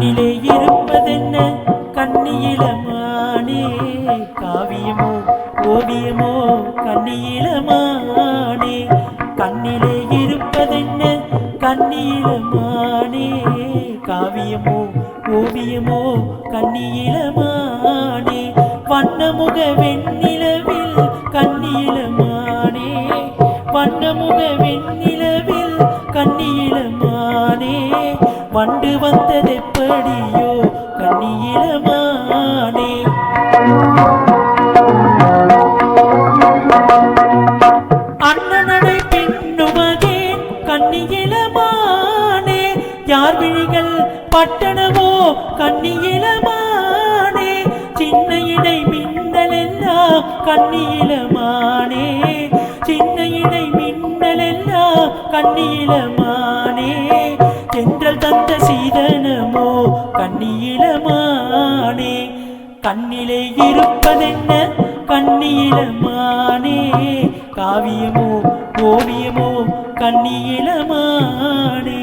கண்ணிலே இருப்பதென்ன கண்ணியிலமானே, காவியமோ ஓவியமோ கண்ணியிலமானே. கண்ணிலே இருப்பதென்ன கண்ணியிலமானே, காவியமோ ஓவியமோ கண்ணியிலமானே. வண்ணமுக வெண்ணிலவில் கண்ணியிலமானே, வண்ணமுக வெண்ணிலவில் கண்ணியிலமானே. வண்டு வந்ததெப்படியோ கண்ணியிலமானே. அண்ணனடை பெண்ணுமகேன் கண்ணியிலமானே, யார் விழிகள் பட்டணவோ கண்ணியிலமானே. சின்ன இடை மின்னலெல்லாம் கண்ணியிலமானே, சின்ன இடை மின்னலெல்லாம் கண்ணியிலமானே. தென்றல் தந்த சீதனமோ கண்ணியிலமானே. கண்ணிலே இருப்பதென்ன கண்ணியிலமானே, காவியமோ ஓவியமோ கண்ணியிலமானே.